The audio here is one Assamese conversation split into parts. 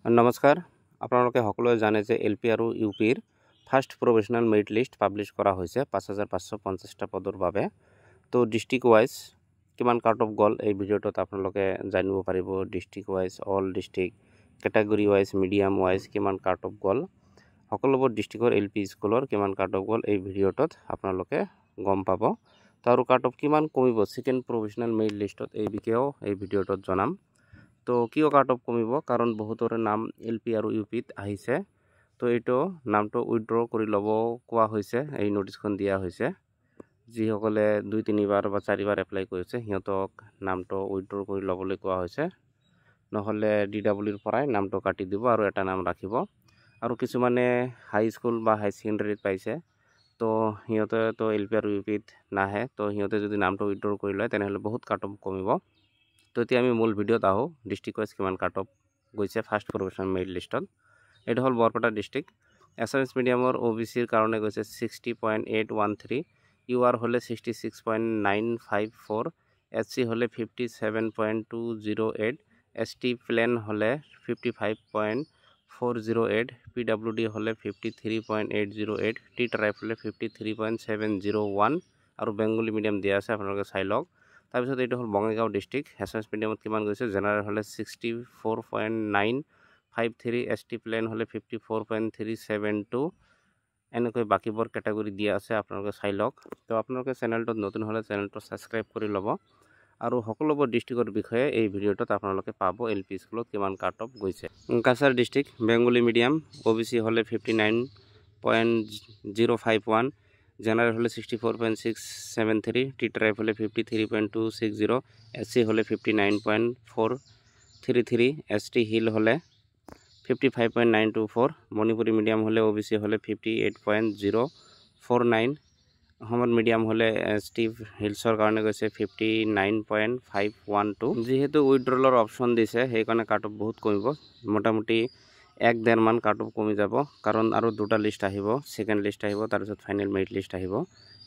নমস্কাৰ আপোনালোকে সকলোৱে জানে যে এলপি আৰু ইউপিৰ first professional merit list publish কৰা হৈছে 5550টা পদৰ বাবে। তো ডিস্ট্ৰিক্ট ৱাইজ কিমান কাট অফ গ'ল এই ভিডিঅ'টোত আপোনালোকে জানিব পাৰিব। District wise all district category wise medium wise কিমান কাট অফ গ'ল, সকলোবোৰ ডিস্ট্ৰিক্টৰ এলপি স্কুলৰ কিমান কাট অফ গ'ল এই ভিডিঅ'টোত আপোনালোকে গম পাব। তো আৰু কাট অফ কিমান কমিব সেকেন্ড প্ৰফেশনাল মেৰিট লিষ্টত এই বিষয়েও এই ভিডিঅ'টোত জনাম। তো কিয় কাট অফ কমিব, কাৰণ বহুতৰে নাম এলপি আৰু ইউপিত আহিছে। তো এইটো নামটো উইথড্ৰ কৰি ল'ব কোৱা হৈছে, এই নোটিছখন দিয়া হৈছে। যিসকলে 2-3বাৰ বা 4বাৰ এপ্লাই কৰিছে সিহঁতক নামটো উইথড্ৰ কৰি ল'বলৈ কোৱা হৈছে, নহ'লে DWৰ পৰাই নামটো কাটি দিব আৰু এটা নাম ৰাখিব। আৰু কিছুমানে হাই স্কুল বা হাই ছেকেণ্ডাৰীত পাইছে, তো সিহঁতে তো এলপি আৰু ইউপিত নাহে। তো সিহঁতে যদি নামটো উইথড্ৰ কৰি লয় তেনেহ'লে বহুত কাট অফ কমিব। তো এতিয়া আমি মূল ভিডিঅ'ত আহোঁ। ডিস্ট্ৰিক্ট ৱাইজ কিমান কাট অফ গৈছে ফাৰ্ষ্ট প্ৰফেশনাল মেৰিট লিষ্টত। এইটো হ'ল বৰপেটা ডিস্ট্ৰিক্ট। এছামিছ মিডিয়ামৰ OBCৰ কাৰণে গৈছে 60.813, UR হ'লে 66.954, SC হ'লে 57.208, ST প্লেন হ'লে 55.408, PWD হ'লে 53.808, T ট্ৰাইব হ'লে 53.701 আৰু বেংগলী মিডিয়াম দিয়া আছে, আপোনালোকে চাই লওক। তাৰপিছত এইটো হ'ল বঙাইগাঁও ডিস্ট্ৰিক্ট। এছামিছ মিডিয়ামত কিমান গৈছে, জেনাৰেল হ'লে 64.953, ST প্লেন হ'লে 54.372, এনেকৈ বাকীবোৰ কেটাগৰী দিয়া আছে, আপোনালোকে চাই লওক। তো আপোনালোকে চেনেলটোত নতুন হ'লে চেনেলটো ছাবস্ক্ৰাইব কৰি ল'ব আৰু সকলোবোৰ ডিস্ট্ৰিক্টৰ বিষয়ে এই ভিডিঅ'টোত আপোনালোকে পাব। এলপি স্কুলত কিমান কাট অফ গৈছে। Cachar district Bengali medium OBC হ'লে 59.051, জেনারেল হলে 64.673, টি ট্রাইব হলে 53.260, SC হলে 59.433, ST হিল হলে 55.924, মণিপুৰী মিডিয়াম হলে OBC হলে 58.049, অসমৰ মিডিয়াম হলে ST হিলছৰ কাৰণে গৈছে 59.512। যেহেতু উইথড্ৰলৰ অপশ্যন দিছে সেইকাৰণে কাট অফ বহুত কমিব, মোটামুটি 1-1.5 মান কাট অফ কমি যাব, কাৰণ আৰু দুটা লিষ্ট আহিব, সেকেন্ড লিষ্ট আহিব, তাৰপিছত ফাইনেল মেৰিট লিষ্ট আহিব।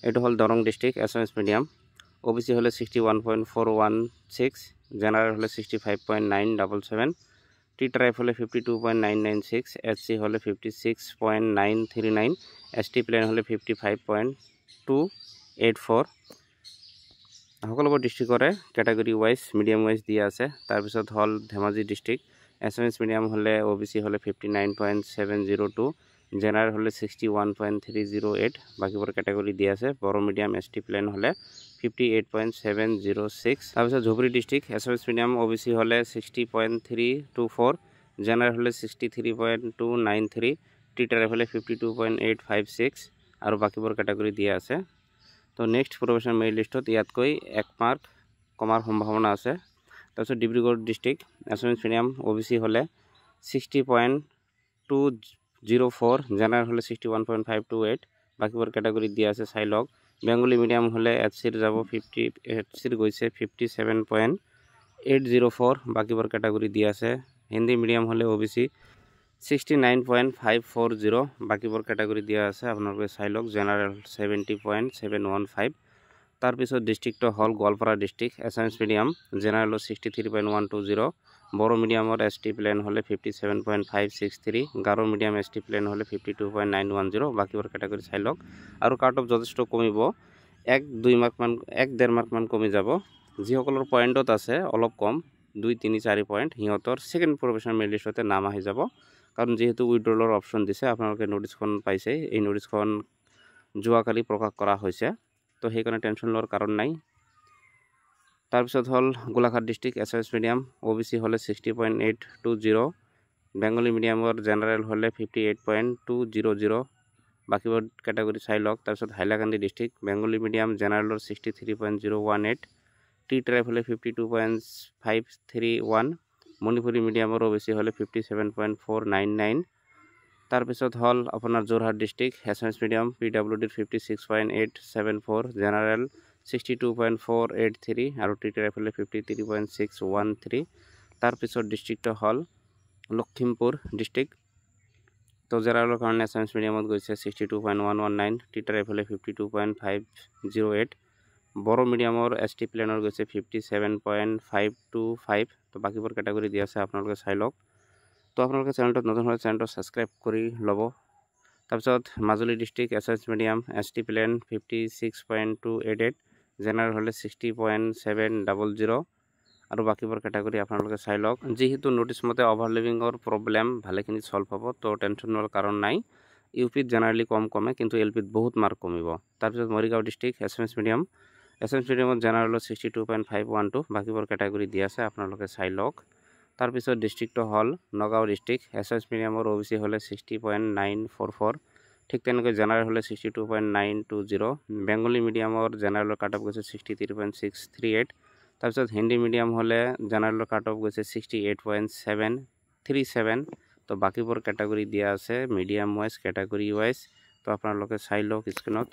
এইটো হ'ল Darrang district. Assamese medium OBC হলে 61.416, জেনাৰেল হলে 65.977, টি ট্রাইব হলে 52.996, SC হলে 56.939, ST প্লেন হলে 55.284। সকলোবোৰ ডিস্ট্ৰিক্টৰে কেটাগৰী ৱাইজ মিডিয়াম ৱাইজ দিয়া আছে। তাৰপিছত হ'ল ধেমাজি ডিস্ট্ৰিক্ট। এছামিছ মিডিয়াম হলে OBC হলে 59.702, জেনাৰেল হলে 61.308, বাকিবোৰ কেটাগৰী দিয়া আছে। বড়ো মিডিয়াম ST প্লেন হলে 58.706। তাৰপিছত Dhubri district. Assamese medium OBC হলে 60.324, জেনাৰেল হলে 63.293, টি ট্ৰাইব হলে 52.856 আৰু বাকিবোৰ কেটাগৰী দিয়া আছে। তো নেক্সট প্ৰফেশনাল মেৰিট লিষ্টত ইয়াতকৈ 1 মাৰ্ক কমাৰ সম্ভাৱনা আছে। তাৰপিছত Dibrugarh district. Assamese medium OBC হলে 60.204, জেনাৰেল হলে 61.528, বাকিবোৰ কেটাগৰী দিয়া আছে, চাই লওক। বেংগলী মিডিয়াম হলে HCৰ যাব 50, গৈছে 57.804, বাকিবোৰ কেটাগৰী দিয়া আছে। হিন্দী মিডিয়াম হলে OBC 69.540, বাকিবোৰ কেটাগৰী দিয়া আছে, আপোনালোকে চাই লওক। জেনাৰেল 70.715। তাৰপিছত ডিস্ট্ৰিক্টটো হ'ল Goalpara district. Assamese medium general 63.120, Bodo মিডিয়ামৰ ST প্লেন হলে 57.563, গাৰো মিডিয়াম ST প্লেন হলে 52.910, বাকিবোৰ কেটাগৰী চাই লওক। আৰু কাট অফ যথেষ্ট কমিব, 1-2 মাৰ্ক মান 1-1.5 মাৰ্ক মান কমি যাব। যিসকলৰ পইণ্টত আছে অলপ কম 2-3-4 পইণ্ট, সিহঁতৰ সেকেন্ড প্ৰফেশনাল মেৰিট লিষ্টতে নাম আহি যাব, কাৰণ যেহেতু উইথড্ৰলৰ অপশ্যন দিছে। আপোনালোকে নোটিছখন পাইছে, এই নোটিছখন যোৱাকালি প্ৰকাশ কৰা হৈছে, তো সেইকাৰণে টেনশ্যন লোৱাৰ কাৰণ নাই। তাৰপিছত হ'ল Golaghat district. Assamese medium OBC হলে 60.820, বেংগলী মিডিয়ামৰ জেনাৰেল হলে 58.200, বাকিবোৰ কেটাগৰী চাই লওক। তাৰপিছত হাইলাকান্দি ডিস্ট্ৰিক্ট। বেংগলী মিডিয়াম জেনাৰেলৰ 63.018, টি ট্ৰাইব হলে 52.531, মণিপুৰী মিডিয়ামৰ OBC হলে 57.499। তাৰপিছত হ'ল আপোনাৰ Jorhat district. Assamese medium PWD 56.874, general 62.483 আৰু টি ট্ৰাইব হলে 53.613। তাৰপিছত ডিস্ট্ৰিক্টটো হ'ল লখিমপুৰ ডিস্ট্ৰিক্ট। তো জেনাৰেলৰ কাৰণে এছামিছ মিডিয়ামত গৈছে 62.119, টি ট্ৰাইব হলে 52.508, বড়ো মিডিয়ামৰ ST প্লেনৰ গৈছে 57.525। তো বাকীবোৰ কেটাগৰী দিয়া আছে, আপোনালোকে চাই লওক। তো আপোনালোকে চেনেলটোত নতুন হ'লে চেনেলটো ছাবস্ক্ৰাইব কৰি ল'ব। তাৰপিছত Majuli district SS medium ST plain 56.288, general হ'লে 60.700 আৰু বাকীবোৰ কেটাগৰী আপোনালোকে চাই লওক। যিহেতু নোটিছ মতে অভাৰলিভিঙৰ প্ৰব্লেম ভালেখিনি ছল্ভ হ'ব, তো টেনশ্যন লোৱাৰ কাৰণ নাই। ইউপিত জেনাৰেলি কমে কিন্তু এলপিত বহুত মাৰ্ক কমিব। তাৰপিছত মৰিগাঁও ডিষ্ট্ৰিক্ট এছএমএছ মিডিয়ামত জেনাৰেলত 62.512, বাকীবোৰ কেটাগৰী দিয়া আছে, আপোনালোকে চাই লওক। তাৰপিছত ডিষ্ট্ৰিক্টটো হ'ল নগাঁও ডিষ্ট্ৰিক্ট এছএছ মিডিয়ামৰ OBC হ'লে 60.944, ঠিক তেনেকৈ জেনাৰেল হ'লে 62.920। বেংগলী মিডিয়ামৰ জেনাৰেলৰ কাট অফ গৈছে 63.638। তাৰপিছত হিন্দী মিডিয়াম হ'লে জেনাৰেলৰ কাট অফ গৈছে 68.737। তো বাকীবোৰ কেটাগৰী দিয়া আছে মিডিয়াম ৱাইজ, কেটাগৰী ৱাইজ, তো আপোনালোকে চাই লওক স্ক্ৰীনত।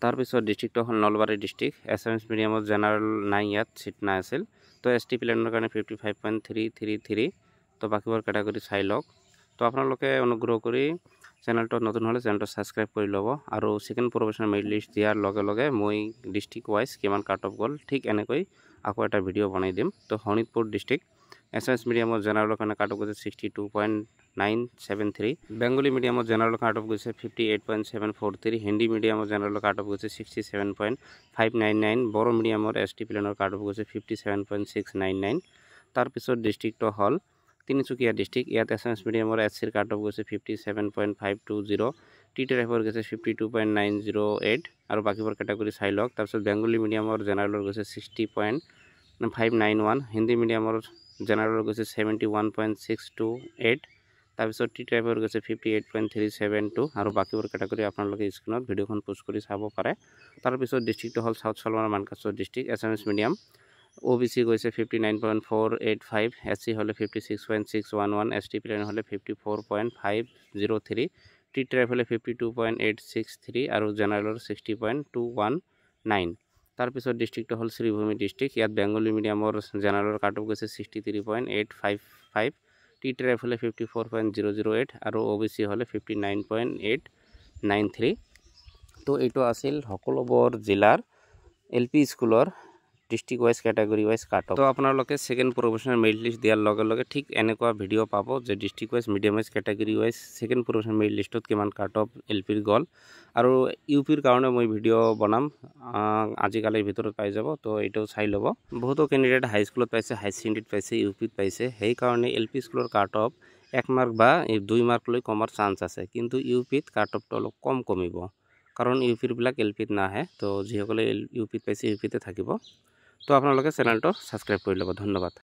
তাৰপিছত ডিষ্ট্ৰিক্টটো হ'ল নলবাৰী ডিষ্ট্ৰিক্ট এছএমএছ মিডিয়ামত জেনাৰেল নাই, ইয়াত চিট নাই আছিল। তো ST প্লেনৰ কাৰণে 55.333, তো বাকীবোৰ কেটাগৰী চাই লওক। তো আপোনালোকে অনুগ্ৰহ কৰি চেনেলটোত নতুন হ'লে চেনেলটো ছাবস্ক্ৰাইব কৰি ল'ব। আৰু ছেকেণ্ড প্ৰফেশ্যনেল মেৰিট লিষ্ট দিয়াৰ লগে লগে মই ডিষ্ট্ৰিক্ট ৱাইজ কিমান কাট অফ গ'ল ঠিক এনেকৈ আকৌ এটা ভিডিঅ' বনাই দিম। তো শোণিতপুৰ ডিষ্ট্ৰিক্ট এছএছ মিডিয়ামত জেনাৰেলৰ কাৰণে কাট অফ গৈছে 62.973। বেংগলী মিডিয়ামত জেনাৰেলৰ কাট অফ গৈছে 58.743। হিন্দী মিডিয়ামত জেনাৰেলৰ কাট অফ গৈছে 67.599। বড়ো মিডিয়ামত ST প্লেনৰ কাট অফ গৈছে 57.699। তাৰপিছত ডিষ্ট্ৰিক্টটো হ'ল তিনিচুকীয়া ডিষ্ট্ৰিক্ট, ইয়াত এছএমএছ মিডিয়ামৰ SCৰ কাট অফ গৈছে 57.520। TTRFৰ গৈছে 52.908 আৰু বাকীবোৰ কেটাগৰী চাই লওক। তাৰপিছত বেংগলী মিডিয়ামৰ জেনাৰেলৰ গৈছে 60.591। হিন্দী মিডিয়ামৰ জেনাৰেলৰ গৈছে 71.628। তাৰপিছত TTRFৰ গৈছে 58.372 আৰু বাকীবোৰ কেটাগৰী আপোনালোকে স্ক্ৰীনত ভিডিঅ'খন পোষ্ট কৰি চাব পাৰে। তাৰপিছত ডিষ্ট্ৰিক্টটো হ'ল চাউথ চালমাৰা মানকাছাৰ ডিষ্ট্ৰিক্ট এছএমএছ মিডিয়াম, OBC গৈছে 59.485, SC হ'লে 56.611, ST প্লেন হ'লে 54.503, TTRF হ'লে 52.863 আৰু জেনাৰেলৰ 60.219। তাৰপিছত ডিষ্ট্ৰিক্টটো হ'ল শ্ৰীভূমি ডিষ্ট্ৰিক্ট, ইয়াত বেংগলী মিডিয়ামৰ জেনাৰেলৰ কাট অফ গৈছে 63.855, TTRF হ'লে 54.008 আৰু OBC হ'লে 59.893। তো এইটো আছিল সকলোবোৰ জিলাৰ LP স্কুলৰ district wise category wise cut off. তো আপোনালোকে ছেকেণ্ড প্ৰফেশ্যনেল মেৰিট লিষ্ট দিয়াৰ লগে লগে ঠিক এনেকুৱা ভিডিঅ' পাব যে district wise, medium wise, category wise second professional merit লিষ্টত কিমান কাট অফ LPৰ গ'ল। আৰু ইউপিৰ কাৰণে মই ভিডিঅ' বনাম, আজিকালিৰ ভিতৰত পাই যাব। তো এইটো চাই ল'ব। বহুতো কেণ্ডিডেট হাইস্কুলত পাইছে, হাই ছেকেণ্ডেৰীত পাইছে, ইউপিত পাইছে, সেইকাৰণে LP স্কুলৰ কাট অফ 1 মাৰ্ক বা 2 মাৰ্কলৈ কমাৰ চান্স আছে, কিন্তু ইউপিত কাট অফটো অলপ কমিব, কাৰণ ইউপিৰবিলাক LPত নাহে। তো যিসকলে ইউপিত পাইছে ইউপিতে থাকিব। তো আপোনালোকে চেনেলটো ছাবস্ক্ৰাইব কৰি ল'ব। ধন্যবাদ।